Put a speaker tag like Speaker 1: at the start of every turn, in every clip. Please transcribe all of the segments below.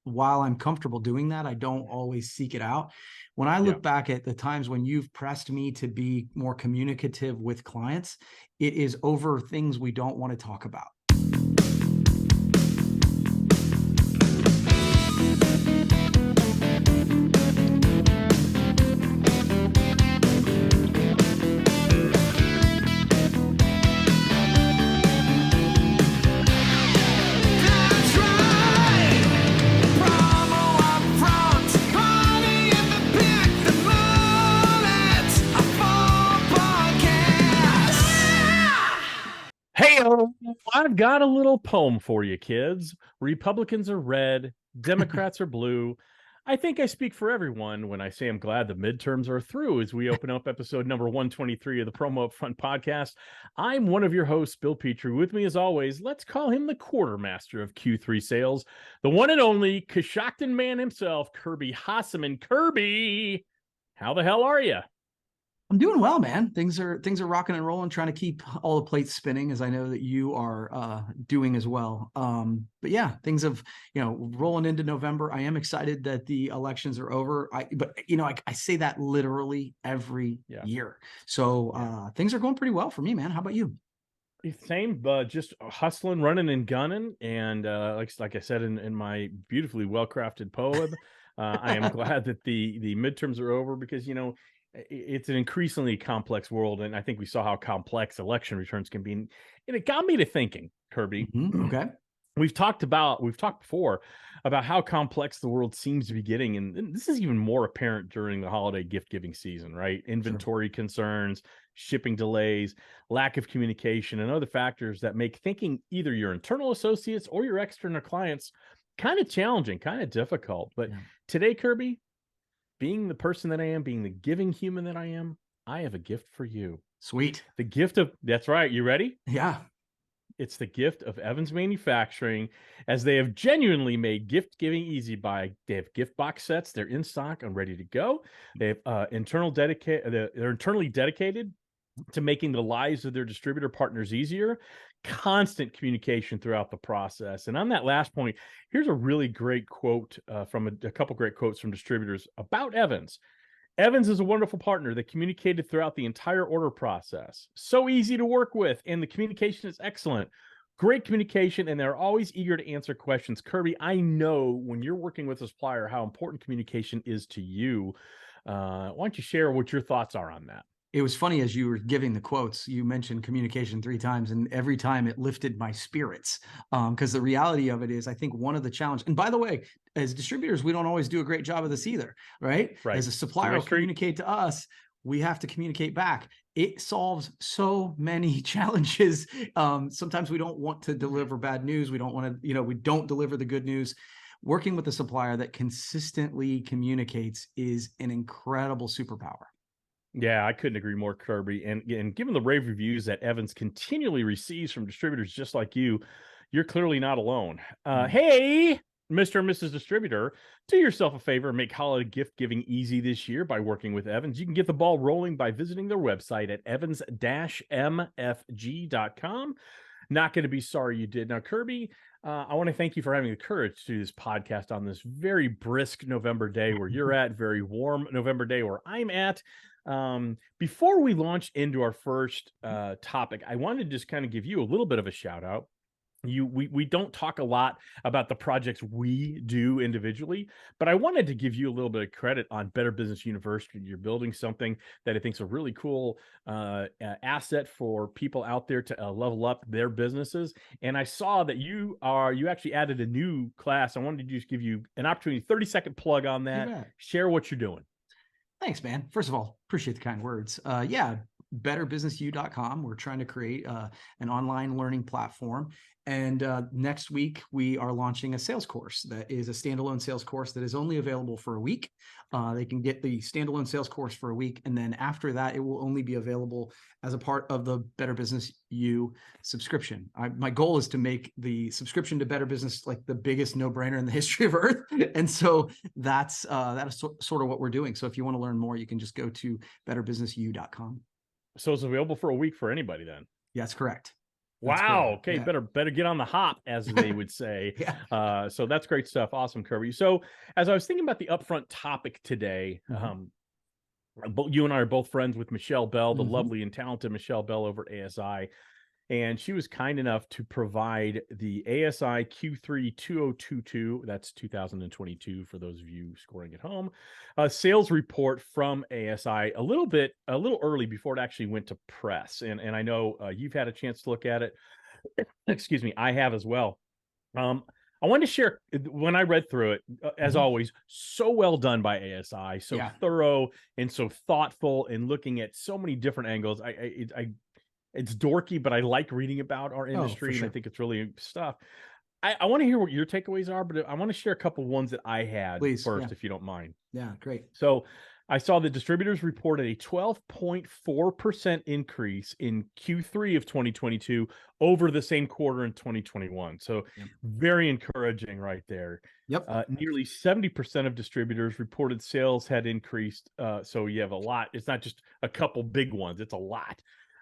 Speaker 1: while I'm comfortable doing that, I don't always seek it out. When I look back at the times when you've pressed me to be more communicative with clients, it is over things we don't want to talk about.
Speaker 2: I've got a little poem for you, kids. Republicans are red, Democrats are blue. I think I speak for everyone when I say I'm glad the midterms are through as we open up episode number 123 of the Promo UPFront podcast. I'm one of your hosts, Bill Petrie. With me, as always, let's call him the quartermaster of Q3 sales, the one and only Coshocton man himself, Kirby Hasseman. Kirby, how the hell are you?
Speaker 1: I'm doing well, man. Things are rocking and rolling, trying to keep all the plates spinning, as I know that you are doing as well. But yeah, things have, rolling into November. I am excited that the elections are over. But I say that literally every year. So things are going pretty well for me, man. How about you?
Speaker 2: Same, just hustling, running, and gunning. And like I said in my beautifully well-crafted poem, I am glad that the midterms are over because, it's an increasingly complex world, and I think we saw how complex election returns can be, and it got me to thinking, Kirby.
Speaker 1: Okay,
Speaker 2: we've talked before about how complex the world seems to be getting, and this is even more apparent during the holiday gift giving season, right? Inventory concerns, shipping delays, lack of communication, and other factors that make thinking either your internal associates or your external clients kind of challenging, kind of difficult. But today, Kirby, being the person that I am, being the giving human that I am, I have a gift for you.
Speaker 1: Sweet.
Speaker 2: The gift of, that's right. You ready?
Speaker 1: Yeah.
Speaker 2: It's the gift of Evans Manufacturing, as they have genuinely made gift giving easy by. They have gift box sets. They're in stock and ready to go. They have they're internally dedicated to making the lives of their distributor partners easier, constant communication throughout the process. And on that last point, here's a really great quote from a couple great quotes from distributors about Evans. Evans is a wonderful partner that communicated throughout the entire order process. So easy to work with, and the communication is excellent. Great communication, and they're always eager to answer questions. Kirby, I know when you're working with a supplier how important communication is to you. Why don't you share what your thoughts are on that?
Speaker 1: It was funny as you were giving the quotes, you mentioned communication 3 times, and every time it lifted my spirits. Because the reality of it is, I think one of the challenges, and by the way, as distributors, we don't always do a great job of this either, right? As a supplier will communicate to us, we have to communicate back. It solves so many challenges. Sometimes we don't want to deliver bad news. We don't want to, we don't deliver the good news. Working with a supplier that consistently communicates is an incredible superpower.
Speaker 2: Yeah, I couldn't agree more, Kirby. And given the rave reviews that Evans continually receives from distributors just like you, you're clearly not alone. Hey, Mr. and Mrs. Distributor, do yourself a favor and make holiday gift giving easy this year by working with Evans. You can get the ball rolling by visiting their website at evans-mfg.com. Not going to be sorry you did. Now, Kirby, I want to thank you for having the courage to do this podcast on this very brisk November day where you're at, very warm November day where I'm at. Before we launch into our first topic, I wanted to just kind of give you a little bit of a shout out. We don't talk a lot about the projects we do individually, but I wanted to give you a little bit of credit on Better Business University. You're building something that I think is a really cool asset for people out there to level up their businesses. And I saw that you actually added a new class. I wanted to just give you an opportunity, 30-second plug on that. Share what you're doing.
Speaker 1: Thanks, man. First of all, appreciate the kind words. betterbusinessu.com. We're trying to create an online learning platform. And next week, we are launching a sales course that is a standalone sales course that is only available for a week. They can get the standalone sales course for a week. And then after that, it will only be available as a part of the Better Business U subscription. My goal is to make the subscription to Better Business like the biggest no-brainer in the history of Earth. And so that is sort of what we're doing. So if you want to learn more, you can just go to betterbusinessu.com.
Speaker 2: So it's available for a week for anybody then?
Speaker 1: Yeah, that's correct. That's great.
Speaker 2: Wow. Okay.
Speaker 1: Yeah.
Speaker 2: Better get on the hop, as they would say.
Speaker 1: Yeah.
Speaker 2: So that's great stuff. Awesome, Kirby. So as I was thinking about the upfront topic today, you and I are both friends with Michelle Bell, the lovely and talented Michelle Bell over at ASI. And she was kind enough to provide the ASI Q3 2022, that's 2022 for those of you scoring at home, a sales report from ASI a little early before it actually went to press. And I know you've had a chance to look at it. Excuse me, I have as well. I wanted to share when I read through it, as always, so well done by ASI, so thorough and so thoughtful, and looking at so many different angles. It's dorky, but I like reading about our industry, and I think it's really stuff. I want to hear what your takeaways are, but I want to share a couple ones that I had first, if you don't mind.
Speaker 1: Yeah, great.
Speaker 2: So I saw the distributors reported a 12.4% increase in Q3 of 2022 over the same quarter in 2021. So very encouraging right there. Nearly 70% of distributors reported sales had increased. So you have a lot. It's not just a couple big ones. It's a lot.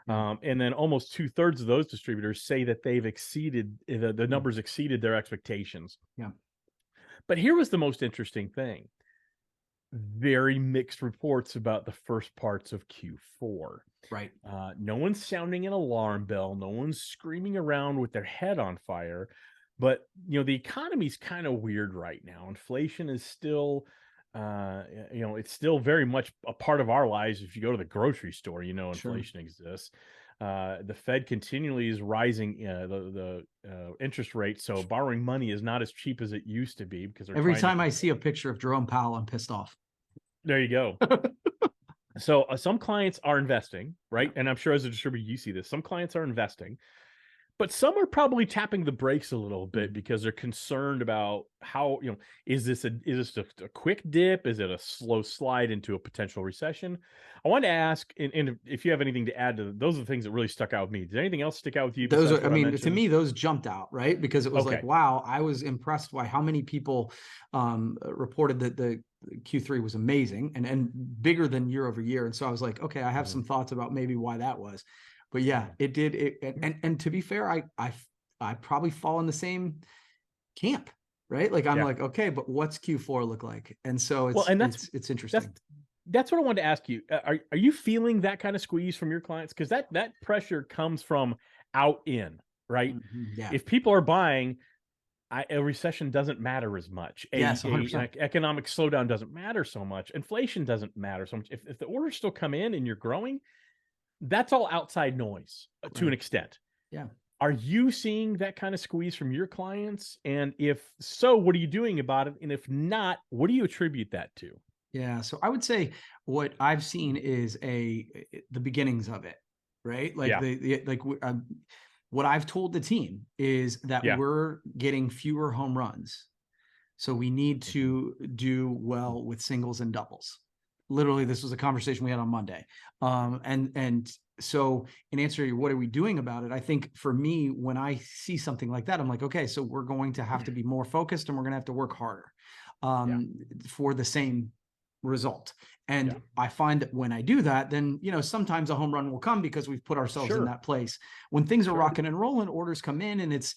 Speaker 2: And then almost 2/3 of those distributors say that they've exceeded the numbers exceeded their expectations. But here was the most interesting thing. Very mixed reports about the first parts of Q4.
Speaker 1: Right.
Speaker 2: No one's sounding an alarm bell. No one's screaming around with their head on fire. But, the economy's kind of weird right now. Inflation is still, it's still very much a part of our lives. If you go to the grocery store, inflation exists. The Fed continually is rising the interest rate, so borrowing money is not as cheap as it used to be because
Speaker 1: every time I see a picture of Jerome Powell, I'm pissed off.
Speaker 2: There you go. So some clients are investing, right? And I'm sure as a distributor, you see this. Some clients are investing, but some are probably tapping the brakes a little bit because they're concerned about how, is this a quick dip? Is it a slow slide into a potential recession? I want to ask, and if you have anything to add to those, are the things that really stuck out with me. Did anything else stick out with you?
Speaker 1: Those are, to me, those jumped out, right? Because it was like, wow, I was impressed by how many people reported that the Q3 was amazing and bigger than year over year. And so I was like, okay, I have some thoughts about maybe why that was. But yeah, it did. And to be fair, I probably fall in the same camp, right? Like I'm like, okay, but what's Q4 look like? And so it's interesting.
Speaker 2: That's what I wanted to ask you. Are you feeling that kind of squeeze from your clients? Because that pressure comes from out in, right? If people are buying, a recession doesn't matter as much.
Speaker 1: Yes,
Speaker 2: an economic slowdown doesn't matter so much. Inflation doesn't matter so much. If the orders still come in and you're growing, that's all outside noise to an extent.
Speaker 1: Yeah.
Speaker 2: Are you seeing that kind of squeeze from your clients? And if so, what are you doing about it? And if not, what do you attribute that to?
Speaker 1: Yeah. So I would say what I've seen is the beginnings of it, right? Like what I've told the team is that we're getting fewer home runs. So we need to do well with singles and doubles. Literally, this was a conversation we had on Monday. And so in answer to what are we doing about it? I think for me, when I see something like that, I'm like, okay, so we're going to have to be more focused and we're going to have to work harder for the same result. And I find that when I do that, then, sometimes a home run will come because we've put ourselves in that place. When things are rocking and rolling, orders come in, and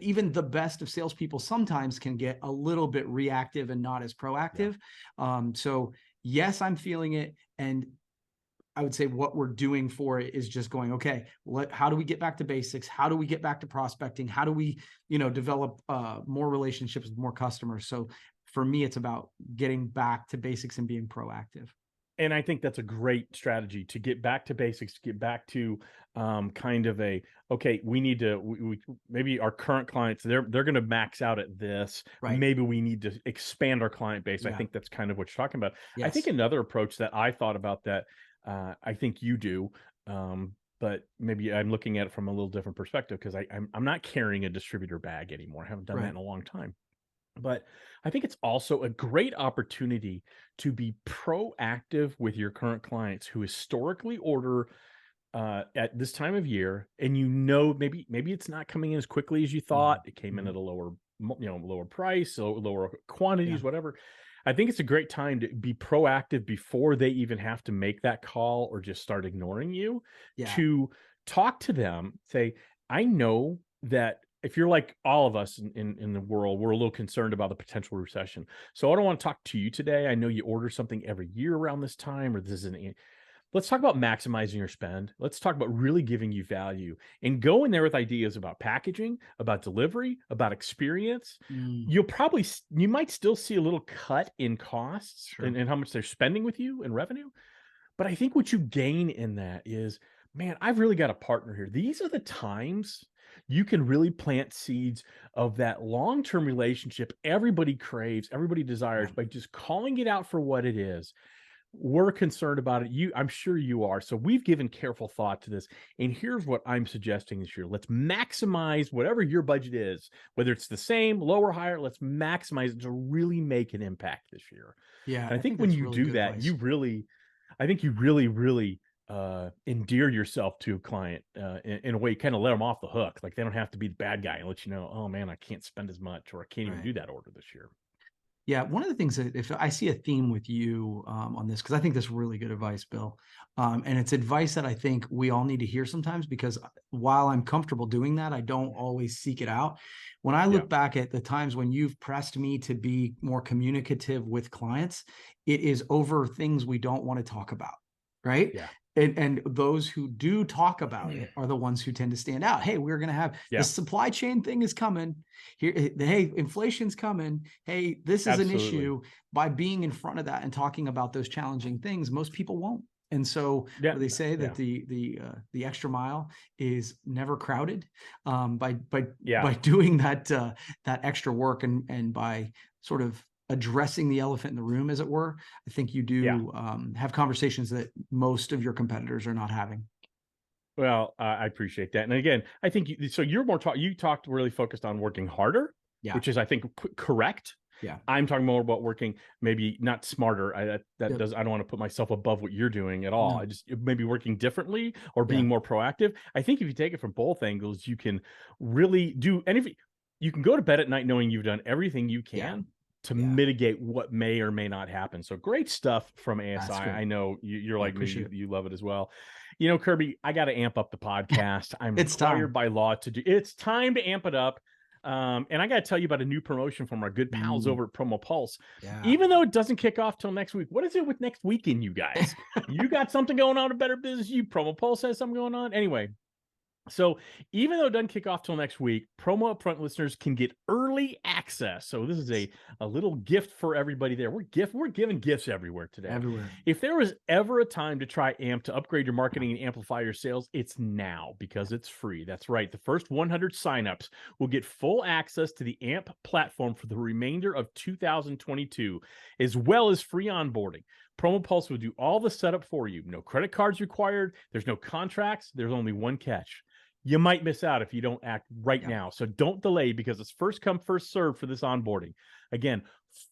Speaker 1: even the best of salespeople sometimes can get a little bit reactive and not as proactive. So yes, I'm feeling it. And I would say what we're doing for it is just going, okay, how do we get back to basics? How do we get back to prospecting? How do we, develop more relationships with more customers? So for me, it's about getting back to basics and being proactive.
Speaker 2: And I think that's a great strategy to get back to basics, to get back to kind of we need to, maybe our current clients, they're going to max out at this. Right. Maybe we need to expand our client base. I think that's kind of what you're talking about. Yes. I think another approach that I thought about that I think you do, but maybe I'm looking at it from a little different perspective because I'm not carrying a distributor bag anymore. I haven't done that in a long time. But I think it's also a great opportunity to be proactive with your current clients who historically order at this time of year, and maybe it's not coming in as quickly as you thought. It came in at a lower price, so lower quantities, whatever. I think it's a great time to be proactive before they even have to make that call or just start ignoring you. To talk to them, say, I know that if you're like all of us in the world, we're a little concerned about the potential recession. So I don't want to talk to you today. I know you order something every year around this time, or this is an. Let's talk about maximizing your spend. Let's talk about really giving you value and go in there with ideas about packaging, about delivery, about experience.
Speaker 1: Mm,
Speaker 2: You might still see a little cut in costs
Speaker 1: sure.
Speaker 2: and how much they're spending with you in revenue. But I think what you gain in that is, man, I've really got a partner here. These are the times you can really plant seeds of that long-term relationship everybody craves, everybody
Speaker 1: Yeah.
Speaker 2: desires by just calling it out for what it is. We're concerned about it. I'm sure you are. So we've given careful thought to this. And here's what I'm suggesting this year. Let's maximize whatever your budget is, whether it's the same, lower, higher, let's maximize it to really make an impact this year.
Speaker 1: Yeah.
Speaker 2: And I
Speaker 1: I
Speaker 2: think
Speaker 1: think
Speaker 2: when
Speaker 1: that's
Speaker 2: you
Speaker 1: really
Speaker 2: do
Speaker 1: good
Speaker 2: that,
Speaker 1: advice.
Speaker 2: I think you really endear yourself to a client in a way, kind of let them off the hook. Like they don't have to be the bad guy and let you know, oh man, I can't spend as much, or I can't even
Speaker 1: Right.
Speaker 2: do that order this year.
Speaker 1: Yeah, one of the things that if I see a theme with you on this, because I think this is really good advice, Bill, and it's advice that I think we all need to hear sometimes. Because while I'm comfortable doing that, I don't always seek it out. When I
Speaker 2: Yeah.
Speaker 1: look back at the times when you've pressed me to be more communicative with clients, it is over things we don't want to talk about, right?
Speaker 2: Yeah.
Speaker 1: And those who do talk about it are the ones who tend to stand out. Hey, we're going to have the
Speaker 2: Yeah.
Speaker 1: supply chain thing is coming here. Hey, inflation's coming. Hey, this is an
Speaker 2: Absolutely.
Speaker 1: issue. By being in front of that and talking about those challenging things, most people won't. And so
Speaker 2: Yeah.
Speaker 1: they say that
Speaker 2: Yeah.
Speaker 1: the extra mile is never crowded.
Speaker 2: Yeah.
Speaker 1: By doing that extra work and by sort of addressing the elephant in the room, as it were, I think you
Speaker 2: Yeah.
Speaker 1: do have conversations that most of your competitors are not having.
Speaker 2: Well, I appreciate that. And again, I think so. You talked really focused on working harder,
Speaker 1: Yeah,
Speaker 2: which is, I think, correct.
Speaker 1: yeah,
Speaker 2: I'm talking more about working maybe not smarter. That
Speaker 1: yep,
Speaker 2: does, I don't want to put myself above what you're doing at all. I
Speaker 1: no,
Speaker 2: just maybe working differently or
Speaker 1: yeah,
Speaker 2: being more proactive. I think if you take it from both angles, you can really do anything. You can go to bed at night knowing you've done everything you
Speaker 1: yeah,
Speaker 2: can to
Speaker 1: yeah.
Speaker 2: mitigate what may or may not happen. So great stuff from ASI.
Speaker 1: That's great.
Speaker 2: I know you're
Speaker 1: I
Speaker 2: like me.
Speaker 1: appreciate it.
Speaker 2: You love it as well. Kirby, I got to amp up the podcast. I'm
Speaker 1: It's
Speaker 2: required
Speaker 1: time.
Speaker 2: by law to do. It's time to amp it up. And I got to tell you about a new promotion from our good pals
Speaker 1: Mm,
Speaker 2: over at Promo Pulse.
Speaker 1: yeah.
Speaker 2: Even though it doesn't kick off till next week, what is it with next weekend, you guys? You got something going on in Better Business? You Promo Pulse has something going on? Anyway, so even though it doesn't kick off till next week, Promo Upfront listeners can get early access. So this is a little gift for everybody there. We're giving gifts everywhere today.
Speaker 1: Everywhere.
Speaker 2: If there was ever a time to try AMP to upgrade your marketing and amplify your sales, it's now, because it's free. That's right. The first 100 signups will get full access to the AMP platform for the remainder of 2022, as well as free onboarding. Promo Pulse will do all the setup for you. No credit cards required. There's no contracts. There's only one catch: you might miss out if you don't act right
Speaker 1: Yeah.
Speaker 2: now. So don't delay, because it's first come, first serve for this onboarding. Again,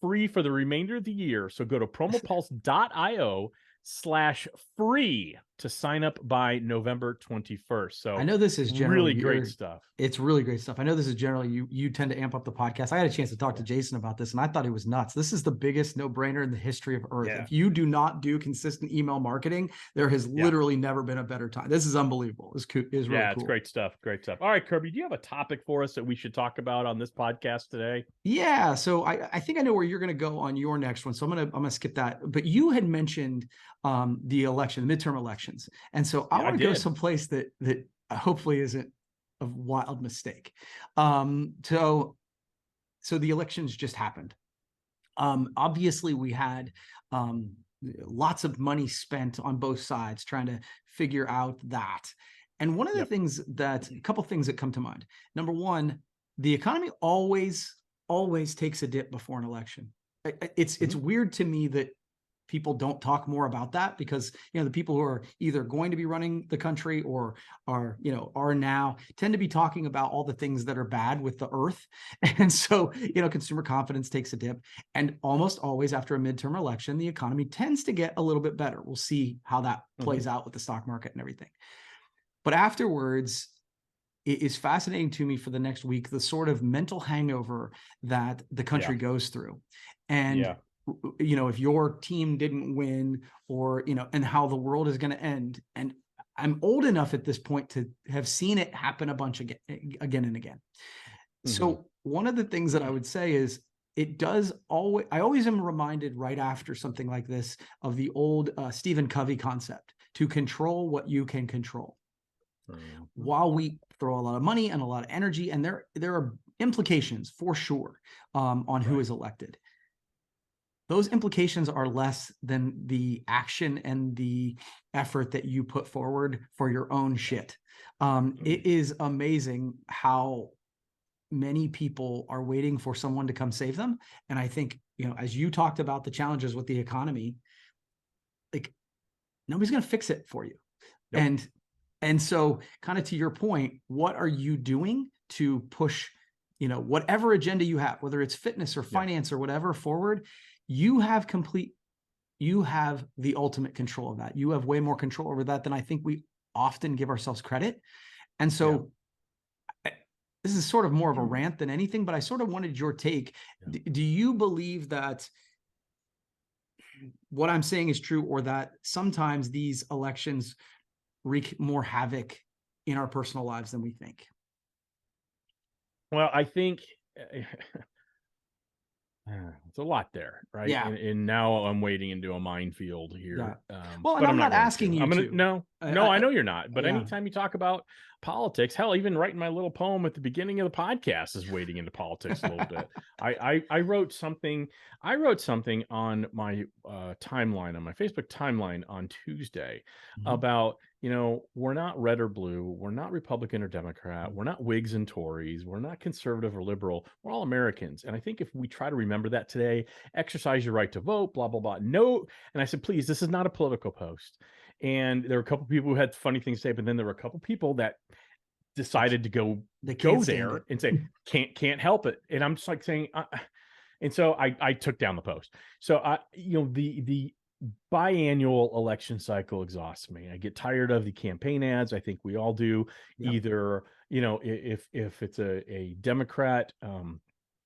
Speaker 2: free for the remainder of the year. So go to promopulse.io/free to sign up by November 21st. So
Speaker 1: I know this is generally
Speaker 2: really great stuff.
Speaker 1: it's really great stuff. I know this is generally you tend to amp up the podcast. I had a chance to talk to Jason about this, and I thought it was nuts. This is the biggest no-brainer in the history of Earth.
Speaker 2: Yeah.
Speaker 1: If you do not do consistent email marketing, there has literally never been a better time. This is unbelievable. It's really cool.
Speaker 2: It's great stuff. Great stuff. All right, Kirby, do you have a topic for us that we should talk about on this podcast today?
Speaker 1: Yeah, so I think I know where you're going to go on your next one. So I'm gonna skip that. But you had mentioned the midterm elections, and so I
Speaker 2: Yeah, I
Speaker 1: want to go
Speaker 2: did.
Speaker 1: someplace that hopefully isn't a wild mistake. So the elections just happened. Obviously, we had lots of money spent on both sides trying to figure out that. And one of the things a couple things that come to mind. Number one, the economy always takes a dip before an election. It's weird to me that people don't talk more about that, because the people who are either going to be running the country or are now tend to be talking about all the things that are bad with the earth. And so consumer confidence takes a dip, and almost always after a midterm election the economy tends to get a little bit better. We'll see how that plays out with the stock market and everything. But afterwards, it is fascinating to me for the next week the sort of mental hangover that the country goes through. And if your team didn't win, or and how the world is going to end. And I'm old enough at this point to have seen it happen a bunch again and again. So one of the things that I would say is it does always, I always am reminded right after something like this of the old Stephen Covey concept, to control what you can control. While we throw a lot of money and a lot of energy, and there are implications for sure on who is elected, those implications are less than the action and the effort that you put forward for your own shit. It is amazing how many people are waiting for someone to come save them. And I think, you know, as you talked about the challenges with the economy, like nobody's going to fix it for you. And so kind of to your point, what are you doing to push, you know, whatever agenda you have, whether it's fitness or finance or whatever forward, you have the ultimate control of that. You have way more control over that than I think we often give ourselves credit. And so this is sort of more of a rant than anything, but I sort of wanted your take. Do you believe that what I'm saying is true, or that sometimes these elections wreak more havoc in our personal lives than we think?
Speaker 2: Well, I think it's a lot there, right?
Speaker 1: Yeah.
Speaker 2: And now I'm wading into a minefield here.
Speaker 1: Well, and
Speaker 2: but
Speaker 1: I'm not asking you to.
Speaker 2: No, I know you're not. But anytime you talk about politics, hell, even writing my little poem at the beginning of the podcast is wading into politics a little bit. I wrote something on my timeline, on my Facebook timeline on Tuesday about, you know, we're not red or blue. We're not Republican or Democrat. We're not Whigs and Tories. We're not conservative or liberal. We're all Americans. And I think if we try to remember that today, exercise your right to vote, blah, blah, blah. No. And I said, please, this is not a political post. And there were a couple people who had funny things to say, but then there were a couple people that decided to go there and say, can't help it. And I'm just like saying, and so I took down the post. So you know, the biannual election cycle exhausts me. I get tired of the campaign ads. I think we all do. Either, you know, if it's a Democrat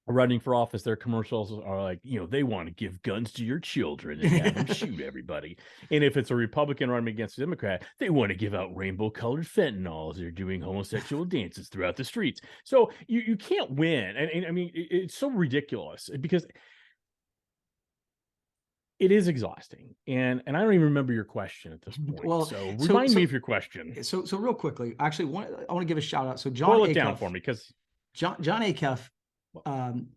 Speaker 2: running for office, their commercials are like, you know, they want to give guns to your children and have them shoot everybody. And if it's a Republican running against a Democrat, they want to give out rainbow colored fentanyl as they're doing homosexual dances throughout the streets. So you can't win. And I mean, it's so ridiculous because it is exhausting. And I don't even remember your question at this point. Well, so remind me of your question.
Speaker 1: So real quickly, actually, I want to give a shout out. So
Speaker 2: Pull it down for me, because
Speaker 1: John Acuff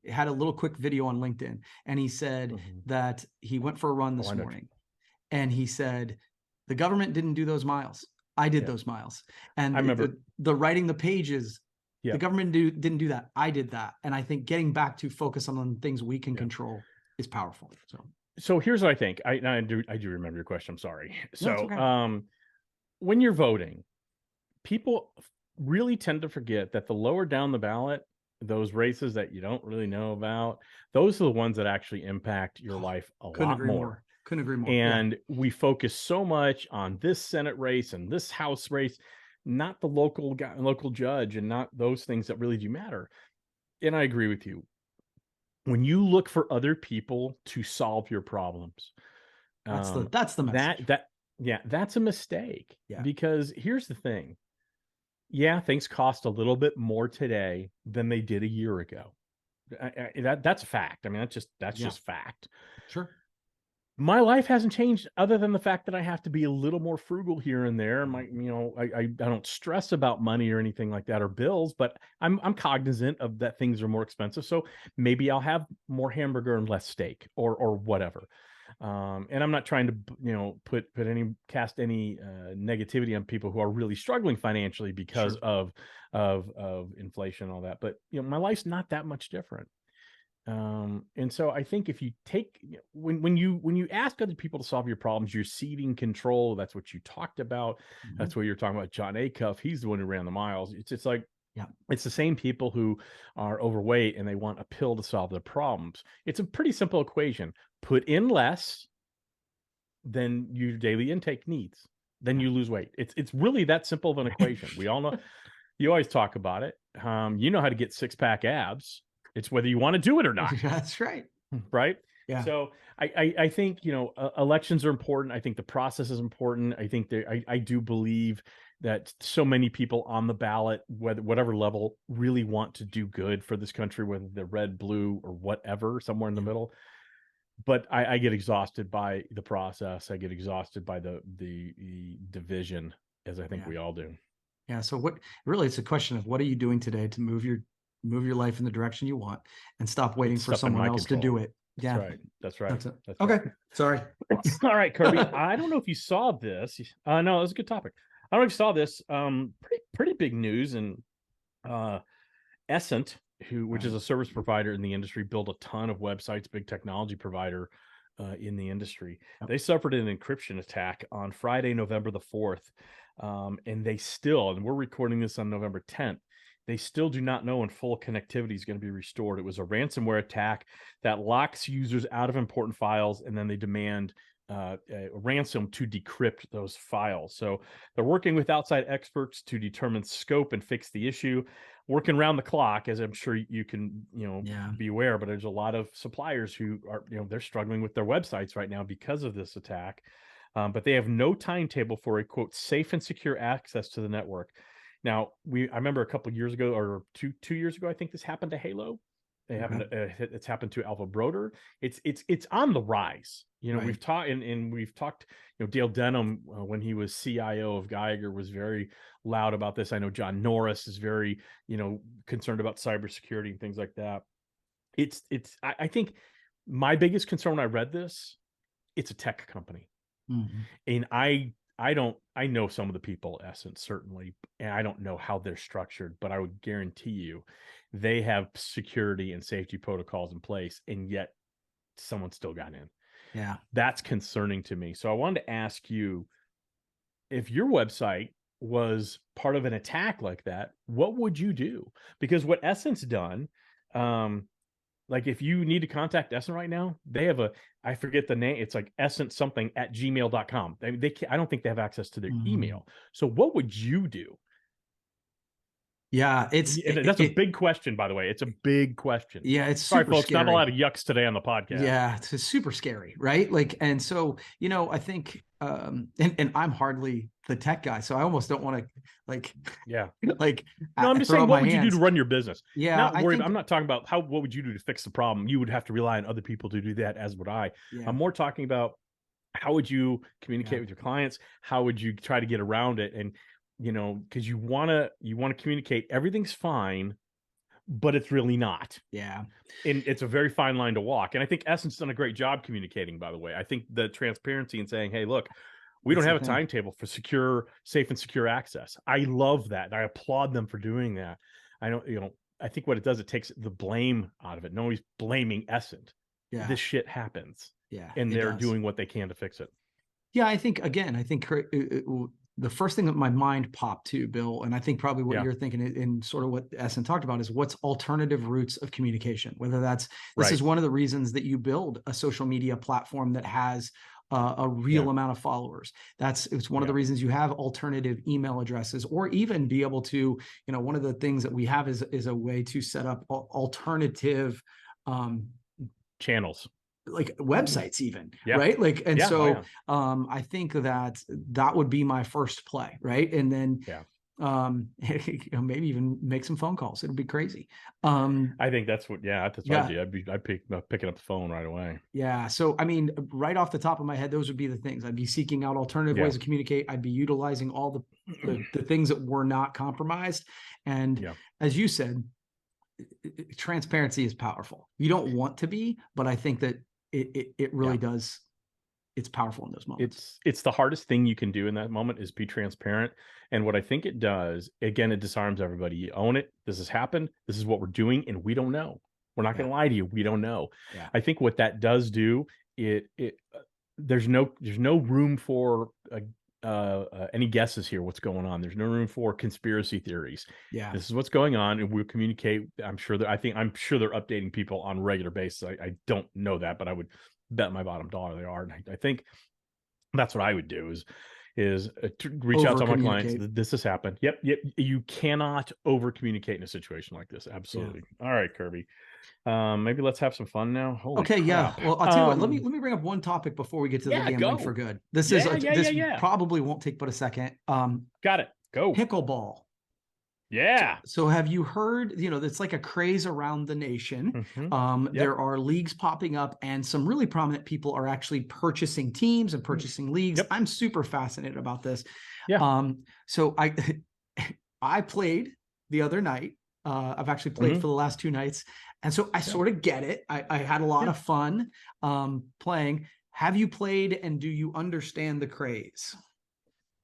Speaker 1: had a little quick video on LinkedIn, and he said that he went for a run this morning, and he said the government didn't do those miles. I did those miles. And I remember the writing the pages. The government didn't do that. I did that. And I think getting back to focus on the things we can control is powerful.
Speaker 2: So here's what I think. I do remember your question. I'm sorry. So when you're voting, people really tend to forget that the lower down the ballot, those races that you don't really know about, those are the ones that actually impact your life a lot more.
Speaker 1: Couldn't agree more.
Speaker 2: And we focus so much on this Senate race and this House race, not the local judge, and not those things that really do matter. And I agree with you. When you look for other people to solve your problems,
Speaker 1: that's the message.
Speaker 2: That's a mistake. Because here's the thing. Things cost a little bit more today than they did a year ago. That's a fact. I mean, that's just fact.
Speaker 1: Sure.
Speaker 2: My life hasn't changed, other than the fact that I have to be a little more frugal here and there. I don't stress about money or anything like that, or bills, but I'm cognizant of that things are more expensive. So maybe I'll have more hamburger and less steak, or whatever. And I'm not trying to cast any negativity on people who are really struggling financially because of inflation and all that. But my life's not that much different. And so I think if you take, when you ask other people to solve your problems, you're ceding control. That's what you talked about. That's what you're talking about. John Acuff, he's the one who ran the miles. It's like, it's the same people who are overweight and they want a pill to solve their problems. It's a pretty simple equation. Put in less than your daily intake needs, then you lose weight. It's really that simple of an equation. We all know. You always talk about it. You know how to get 6-pack abs. It's whether you want to do it or not.
Speaker 1: That's right.
Speaker 2: right?
Speaker 1: Yeah.
Speaker 2: So I think, you know, elections are important. I think the process is important. I think I do believe that so many people on the ballot, whatever level, really want to do good for this country, whether they're red, blue, or whatever, somewhere in the middle. But I get exhausted by the process. I get exhausted by the division, as I think
Speaker 1: Yeah.
Speaker 2: we all do.
Speaker 1: Yeah. So what really it's a question of what are you doing today to move your life in the direction you want and stop waiting
Speaker 2: It's
Speaker 1: for
Speaker 2: stuff in
Speaker 1: someone
Speaker 2: my
Speaker 1: else to
Speaker 2: control.
Speaker 1: do it.
Speaker 2: That's
Speaker 1: Yeah.
Speaker 2: right. That's right.
Speaker 1: That's it.
Speaker 2: That's
Speaker 1: Okay.
Speaker 2: right.
Speaker 1: Sorry.
Speaker 2: All right, Kirby. I don't know if you saw this. No, it was a good topic. I don't know if you saw this. Pretty big news. And Essent, which is
Speaker 1: Right.
Speaker 2: a service provider in the industry, built a ton of websites, big technology provider in the industry.
Speaker 1: Yep.
Speaker 2: They suffered an encryption attack on Friday, November the 4th. And they still, and we're recording this on November 10th, they still do not know when full connectivity is going to be restored. It was a ransomware attack that locks users out of important files, and then they demand a ransom to decrypt those files. So they're working with outside experts to determine scope and fix the issue, working around the clock, as I'm sure you can,
Speaker 1: Yeah.
Speaker 2: be aware. But there's a lot of suppliers who are, they're struggling with their websites right now because of this attack. But they have no timetable for a quote safe and secure access to the network. Now, I remember a couple of years ago, or two years ago, I think this happened to Halo. It's happened to Alpha Broder. It's on the rise.
Speaker 1: Right.
Speaker 2: We've talked. Dale Denham, when he was CIO of Geiger, was very loud about this. I know John Norris is very concerned about cybersecurity and things like that. I think my biggest concern when I read this, it's a tech company.
Speaker 1: Mm-hmm.
Speaker 2: And I know some of the people at Essent, certainly, and I don't know how they're structured, but I would guarantee you they have security and safety protocols in place, and yet someone still got in.
Speaker 1: Yeah.
Speaker 2: That's concerning to me. So I wanted to ask you, if your website was part of an attack like that, what would you do? Because what Essent's done, like if you need to contact Essent right now, they have I forget the name. It's like Essent something at gmail.com. I don't think they have access to their email. So what would you do?
Speaker 1: Yeah.
Speaker 2: That's a big question, by the way. It's a big question.
Speaker 1: Yeah. It's
Speaker 2: Sorry,
Speaker 1: super
Speaker 2: folks.
Speaker 1: scary.
Speaker 2: Not a lot of yucks today on the podcast.
Speaker 1: Yeah. It's super scary. Right. Like, and so, I think, and I'm hardly the tech guy, so I almost don't want to
Speaker 2: yeah.
Speaker 1: like,
Speaker 2: no, I'm just saying, what would you do to run your business?
Speaker 1: Yeah.
Speaker 2: Not worried. I'm not talking about what would you do to fix the problem? You would have to rely on other people to do that, as would I.
Speaker 1: Yeah.
Speaker 2: I'm more talking about how would you communicate with your clients? How would you try to get around it? And, because you want to communicate, everything's fine, but it's really not.
Speaker 1: Yeah.
Speaker 2: And it's a very fine line to walk. And I think Essent's done a great job communicating, by the way. I think the transparency and saying, hey, look, we don't have a timetable for safe and secure access. I love that. I applaud them for doing that. I think what it does, it takes the blame out of it. Nobody's blaming Essent.
Speaker 1: Yeah.
Speaker 2: This shit happens.
Speaker 1: Yeah.
Speaker 2: And they're doing what they can to fix it.
Speaker 1: Yeah. I think the first thing that my mind popped to, Bill, and I think probably what you're thinking in sort of what Essent talked about, is what's alternative routes of communication, whether this is one of the reasons that you build a social media platform that has a real amount of followers. It's one of the reasons you have alternative email addresses, or even be able to, one of the things that we have is a way to set up alternative
Speaker 2: channels,
Speaker 1: like websites even, right? Like, and so I think that would be my first play, right? And then maybe even make some phone calls. It'd be crazy.
Speaker 2: I think that's what I'd do. I'd picking up the phone right away.
Speaker 1: Yeah. So I mean, right off the top of my head, those would be the things. I'd be seeking out alternative ways to communicate. I'd be utilizing all the things that were not compromised. And as you said, transparency is powerful. You don't want to be, but I think that it really does. It's powerful in those moments.
Speaker 2: It's the hardest thing you can do in that moment is be transparent. And what I think it does, again, it disarms everybody. You own it. This has happened. This is what we're doing, and we don't know. We're not going to lie to you. We don't know.
Speaker 1: Yeah.
Speaker 2: I think what that does do, there's no room for any guesses here. What's going on? There's no room for conspiracy theories.
Speaker 1: Yeah,
Speaker 2: this is what's going on, and we'll communicate. I'm sure they're updating people on a regular basis. I don't know that, but I would bet my bottom dollar they are. And I think that's what I would do is reach out to my clients. This has happened. Yep. You cannot over communicate in a situation like this. Absolutely. Yeah. All right, Kirby. Maybe let's have some fun now. Holy
Speaker 1: Okay, yeah.
Speaker 2: crap.
Speaker 1: Well, I'll tell you what. Let me bring up one topic before we get to the
Speaker 2: Yeah,
Speaker 1: gambling for
Speaker 2: go.
Speaker 1: good. This is
Speaker 2: Yeah, yeah, yeah,
Speaker 1: this
Speaker 2: yeah.
Speaker 1: probably won't take but a second.
Speaker 2: Got it. Go.
Speaker 1: Pickleball.
Speaker 2: Yeah.
Speaker 1: So have you heard, it's like a craze around the nation.
Speaker 2: Hmm.
Speaker 1: There
Speaker 2: Yep.
Speaker 1: are leagues popping up, and some really prominent people are actually purchasing teams and purchasing leagues.
Speaker 2: Yep.
Speaker 1: I'm super fascinated about this.
Speaker 2: Yeah.
Speaker 1: So I played the other night. I've actually played
Speaker 2: Hmm.
Speaker 1: for the last 2 nights. And so I
Speaker 2: Yeah.
Speaker 1: sort of get it. I had a lot
Speaker 2: Yeah.
Speaker 1: of fun playing. Have you played, and do you understand the craze?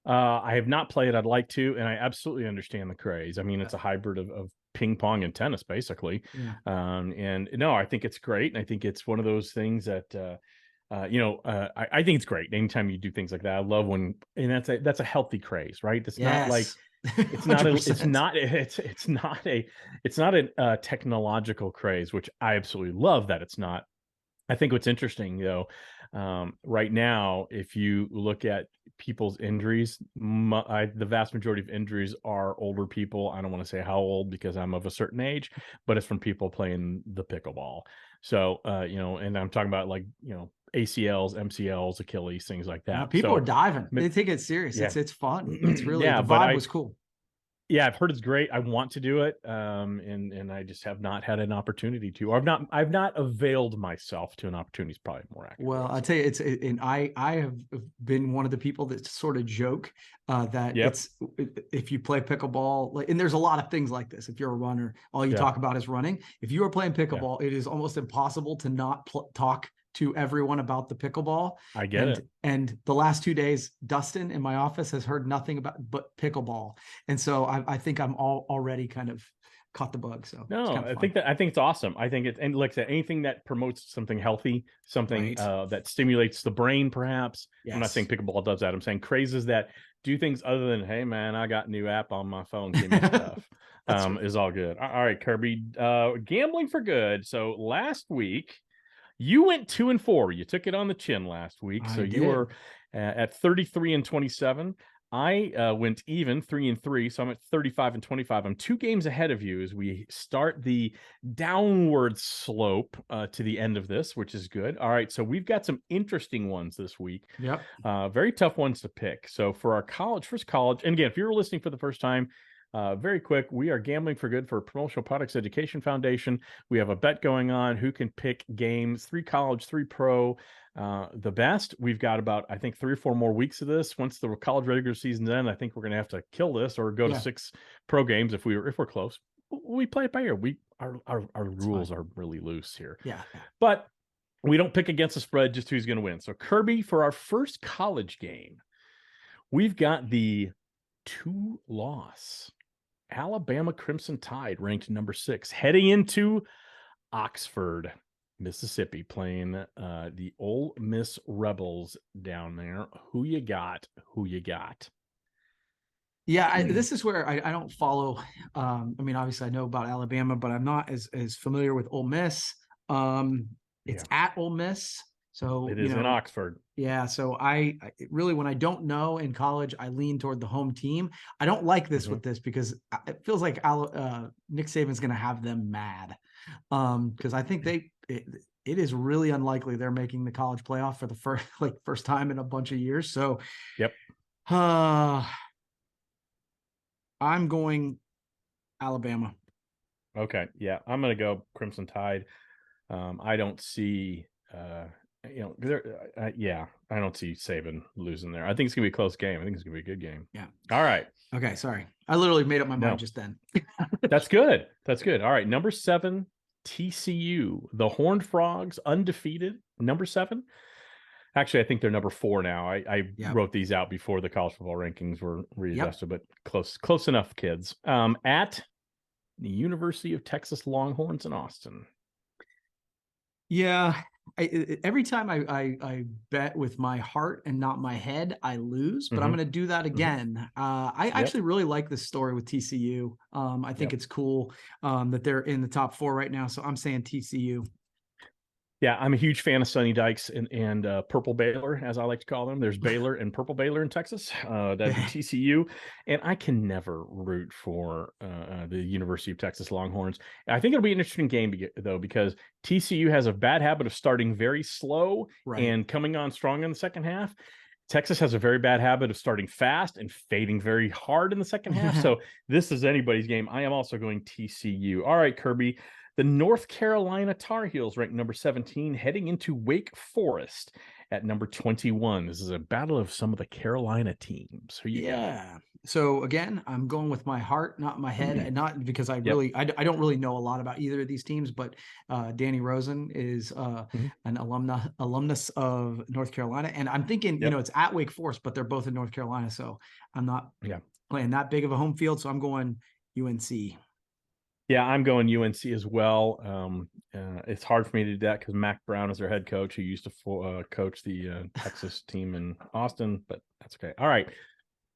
Speaker 2: I have not played. I'd like to, and I absolutely understand the craze. I mean, it's a hybrid of ping pong and tennis, basically.
Speaker 1: Yeah.
Speaker 2: And no, I think it's great. And I think it's one of those things that, I think it's great. Anytime you do things like that, I love when, and that's a healthy craze, right? It's not like,
Speaker 1: Yes.
Speaker 2: it's not a,
Speaker 1: 100%.
Speaker 2: it's not a technological craze, which I absolutely love that it's not. I think what's interesting though, right now, if you look at people's injuries, the vast majority of injuries are older people. I don't want to say how old because I'm of a certain age, but it's from people playing the pickleball. So, and I'm talking about like, ACLs, MCLs, Achilles, things like
Speaker 1: Yeah,
Speaker 2: that.
Speaker 1: people are
Speaker 2: So,
Speaker 1: diving. They take it serious.
Speaker 2: yeah,
Speaker 1: It's fun. It's really,
Speaker 2: yeah,
Speaker 1: the
Speaker 2: but
Speaker 1: vibe was cool.
Speaker 2: yeah, I've heard it's great. I want to do it, and I just have not had an opportunity to. Or I've not availed myself to an opportunity. Is probably more accurate
Speaker 1: Well,
Speaker 2: way to
Speaker 1: I'll
Speaker 2: say
Speaker 1: tell
Speaker 2: it.
Speaker 1: you, and I have been one of the people that sort of joke that
Speaker 2: Yep.
Speaker 1: if you play pickleball, like, and there's a lot of things like this. If you're a runner, all you
Speaker 2: Yeah.
Speaker 1: talk about is running. If you are playing
Speaker 2: Yeah.
Speaker 1: pickleball, it is almost impossible to not talk to everyone about the pickleball.
Speaker 2: I get
Speaker 1: And
Speaker 2: it.
Speaker 1: and the last 2 days, Dustin in my office has heard nothing but pickleball, and so I think I'm already kind of caught the bug. So it's
Speaker 2: No,
Speaker 1: kind of fun,
Speaker 2: I think it's awesome. I think and like I said, anything that promotes something healthy, something
Speaker 1: right?
Speaker 2: that stimulates the brain, perhaps. I'm not saying
Speaker 1: Yes.
Speaker 2: pickleball does that. I'm saying crazes that do things other than, hey man, I got a new app on my phone, give me stuff.
Speaker 1: That's right.
Speaker 2: Is all good. All right, Kirby. Gambling for good. So last week you went 2-4. You took it on the chin last week. So
Speaker 1: I
Speaker 2: you were
Speaker 1: did.
Speaker 2: at 33-27. I went even 3-3, so I'm at 35-25. I'm 2 games ahead of you as we start the downward slope to the end of this, which is good. All right, so we've got some interesting ones this week.
Speaker 1: Yep.
Speaker 2: Very tough ones to pick. So for our first college, and again, if you're listening for the first time, very quick, we are Gambling for Good for Promotional Products Education Foundation. We have a bet going on who can pick games, 3 college, 3 pro, the best. We've got about, I think, 3 or 4 more weeks of this. Once the college regular season's in, I think we're going to have to kill this or go to
Speaker 1: Yeah.
Speaker 2: 6 pro games if we're close. We play it by ear. Our
Speaker 1: That's
Speaker 2: rules
Speaker 1: fine.
Speaker 2: are really loose here,
Speaker 1: Yeah.
Speaker 2: but we don't pick against the spread, just who's going to win. So Kirby, for our first college game, we've got the 2-loss Alabama Crimson Tide, ranked number 6, heading into Oxford, Mississippi, playing the Ole Miss Rebels down there. Who you got? Who you got?
Speaker 1: Yeah. This is where I don't follow. I mean, obviously I know about Alabama, but I'm not as familiar with Ole Miss. It's
Speaker 2: Yeah,
Speaker 1: at Ole Miss. So,
Speaker 2: it is in Oxford.
Speaker 1: yeah. So I really, when I don't know in college, I lean toward the home team. I don't like this with this because it feels like Nick Saban's going to have them mad. Because I think it is really unlikely they're making the college playoff for the first time in a bunch of years. So,
Speaker 2: Yep.
Speaker 1: I'm going Alabama.
Speaker 2: Okay. Yeah, I'm going to go Crimson Tide. I don't see, yeah, I don't see Saban losing there. I think it's going to be a close game. I think it's going to be a good game.
Speaker 1: Yeah.
Speaker 2: All right.
Speaker 1: Okay. Sorry. I literally made up my
Speaker 2: No.
Speaker 1: mind just then.
Speaker 2: That's good. That's good. All right. Number 7, TCU. The Horned Frogs, undefeated. Number 7. Actually, I think they're number 4 now. I
Speaker 1: Yep.
Speaker 2: wrote these out before the college football rankings were readjusted, but close enough, kids. At the University of Texas Longhorns in Austin.
Speaker 1: Yeah. Every time I bet with my heart and not my head, I lose, but I'm going to do that again. I actually really like this story with TCU. I think it's cool that they're in the top 4 right now. So I'm saying TCU.
Speaker 2: Yeah, I'm a huge fan of Sonny Dykes and Purple Baylor, as I like to call them. There's Baylor and Purple Baylor in Texas. That'd be TCU, and I can never root for the University of Texas Longhorns. I think it'll be an interesting game though, because TCU has a bad habit of starting very slow
Speaker 1: Right.
Speaker 2: and coming on strong in the second half. Texas has a very bad habit of starting fast and fading very hard in the second half. So this is anybody's game. I am also going TCU. All right, Kirby. The North Carolina Tar Heels ranked number 17, heading into Wake Forest at number 21. This is a battle of some of the Carolina teams. Who you got?
Speaker 1: So again, I'm going with my heart, not my head, and not because I
Speaker 2: Yep.
Speaker 1: really, I don't really know a lot about either of these teams, but Danny Rosen is
Speaker 2: Mhm.
Speaker 1: an alumnus of North Carolina. And I'm thinking,
Speaker 2: Yep.
Speaker 1: it's at Wake Forest, but they're both in North Carolina. So I'm not
Speaker 2: Yeah.
Speaker 1: playing that big of a home field. So I'm going UNC.
Speaker 2: Yeah, I'm going UNC as well. It's hard for me to do that because Mac Brown is their head coach, who used to coach the Texas team in Austin, but that's okay. All right.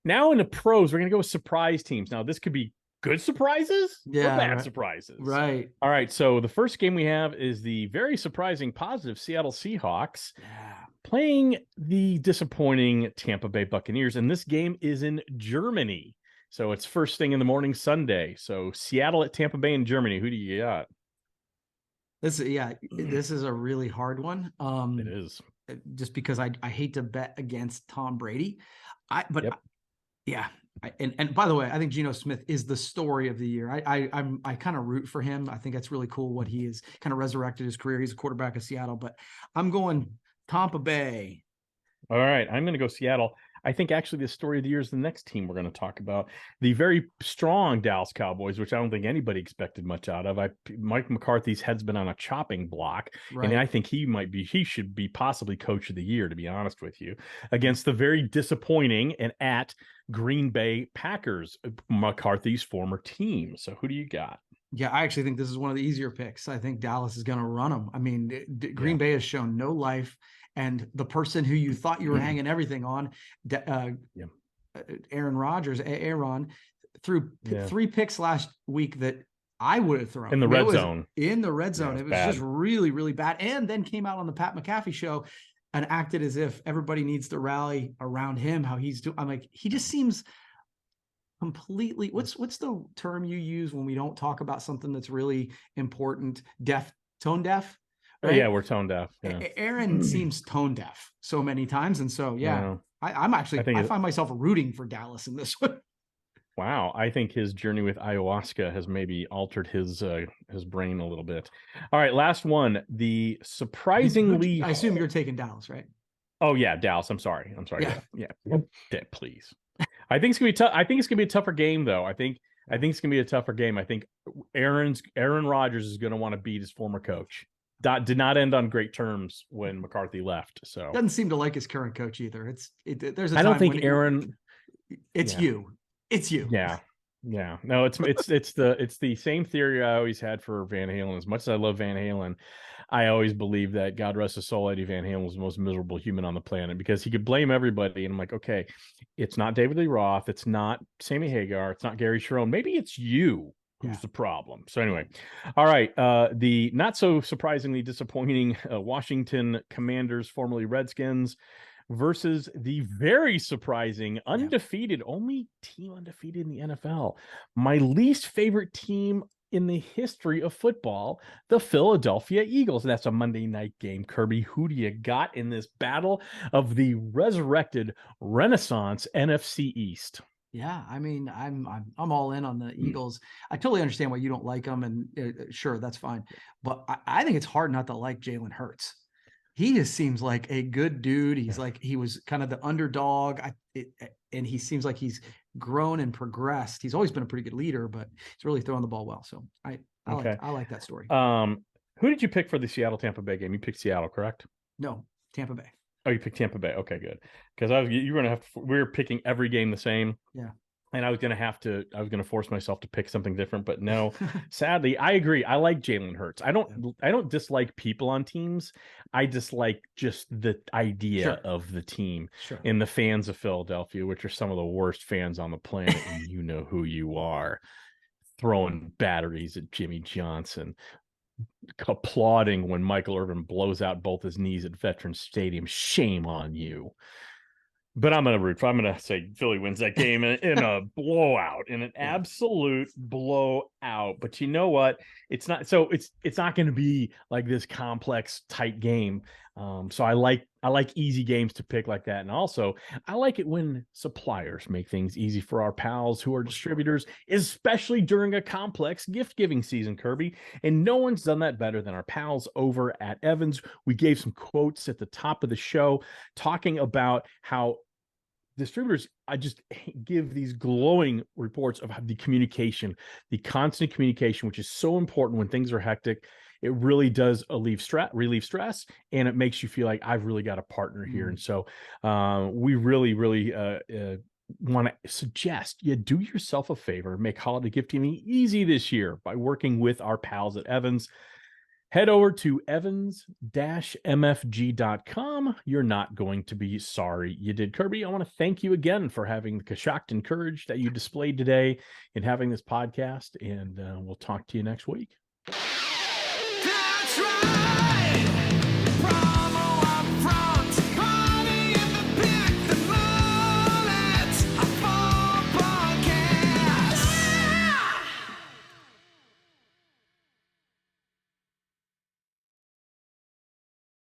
Speaker 2: Now in the pros, we're going to go with surprise teams. Now, this could be good surprises or
Speaker 1: Yeah,
Speaker 2: bad
Speaker 1: right.
Speaker 2: surprises.
Speaker 1: Right.
Speaker 2: All right. So the first game we have is the very surprising positive Seattle Seahawks playing the disappointing Tampa Bay Buccaneers. And this game is in Germany. So it's first thing in the morning Sunday. So Seattle at Tampa Bay in Germany. Who do you got?
Speaker 1: This is a really hard one.
Speaker 2: It is.
Speaker 1: Just because I hate to bet against Tom Brady. Yeah. And by the way, I think Geno Smith is the story of the year. I kind of root for him. I think that's really cool what he is kind of resurrected his career. He's a quarterback of Seattle, but I'm going Tampa Bay.
Speaker 2: All right, I'm going to go Seattle. I think actually the story of the year is the next team we're going to talk about. The very strong Dallas Cowboys, which I don't think anybody expected much out of. Mike McCarthy's head's been on a chopping block, and I think he should be possibly coach of the year, to be honest with you, against the very disappointing and at Green Bay Packers, McCarthy's former team. So who do you got?
Speaker 1: Yeah, I actually think this is one of the easier picks. I think Dallas is going to run them. I mean, Green Bay has shown no life, and the person who you thought you were hanging everything on, Aaron Rodgers, threw 3 picks last week that I would have thrown
Speaker 2: in the red zone.
Speaker 1: In the red zone, it was just really, really bad. And then came out on the Pat McAfee show and acted as if everybody needs to rally around him. How he's doing. I'm like, he just seems completely. What's the term you use when we don't talk about something that's really important? Tone deaf.
Speaker 2: Right? Yeah, we're tone deaf. Yeah.
Speaker 1: Aaron seems tone deaf so many times, and so I find myself rooting for Dallas in this one.
Speaker 2: Wow, I think his journey with ayahuasca has maybe altered his brain a little bit. All right, last one. The surprisingly,
Speaker 1: I assume you're taking Dallas, right?
Speaker 2: Oh yeah, Dallas. I'm sorry. Yeah. Please. I think it's gonna be tough. I think it's gonna be a tougher game, though. I think it's gonna be a tougher game. I think Aaron Rodgers is gonna want to beat his former coach. Did not end on great terms when McCarthy left. So
Speaker 1: doesn't seem to like his current coach either. There's a time
Speaker 2: I don't think Aaron.
Speaker 1: It's you. It's you.
Speaker 2: Yeah. No, it's the same theory I always had for Van Halen. As much as I love Van Halen, I always believed that, God rest his soul, Eddie Van Halen was the most miserable human on the planet because he could blame everybody. And I'm like, okay, it's not David Lee Roth, it's not Sammy Hagar, it's not Gary Sharon. Maybe it's you who's the problem. So anyway, all right. The not so surprisingly disappointing Washington Commanders, formerly Redskins, versus the very surprising undefeated, only team undefeated in the NFL. My least favorite team in the history of football, the Philadelphia Eagles. That's a Monday night game. Kirby, who do you got in this battle of the resurrected Renaissance NFC East?
Speaker 1: Yeah, I mean, I'm all in on the Eagles. I totally understand why you don't like them, and sure, that's fine. But I think it's hard not to like Jalen Hurts. He just seems like a good dude. He's like, he was kind of the underdog, and he seems like he's grown and progressed. He's always been a pretty good leader, but he's really throwing the ball well. So I like that story.
Speaker 2: Who did you pick for the Seattle Tampa Bay game? You picked Seattle, correct?
Speaker 1: No, Tampa Bay.
Speaker 2: Oh, you picked Tampa Bay. Okay, good. Because we were picking every game the same.
Speaker 1: Yeah.
Speaker 2: And I was going to force myself to pick something different, but no, sadly, I agree. I like Jalen Hurts. I don't dislike people on teams. I dislike just the idea of the team and the fans of Philadelphia, which are some of the worst fans on the planet. And you know who you are, throwing batteries at Jimmy Johnson. applauding when Michael Irvin blows out both his knees at Veterans Stadium. Shame on you. But I'm going to say Philly wins that game in a blowout, in an absolute blowout. But you know what? It's not going to be like this complex, tight game. So I like easy games to pick like that. And also, I like it when suppliers make things easy for our pals who are distributors, especially during a complex gift giving season, Kirby. And no one's done that better than our pals over at Evans. We gave some quotes at the top of the show talking about how distributors, I just give these glowing reports of the communication, the constant communication, which is so important when things are hectic. It really does relieve stress, and it makes you feel like I've really got a partner here. And so we really want to suggest you do yourself a favor, make holiday gifting easy this year by working with our pals at Evans. Head over to evans-mfg.com. You're not going to be sorry you did. Kirby, I want to thank you again for having the Kashacht and courage that you displayed today in having this podcast, and we'll talk to you next week.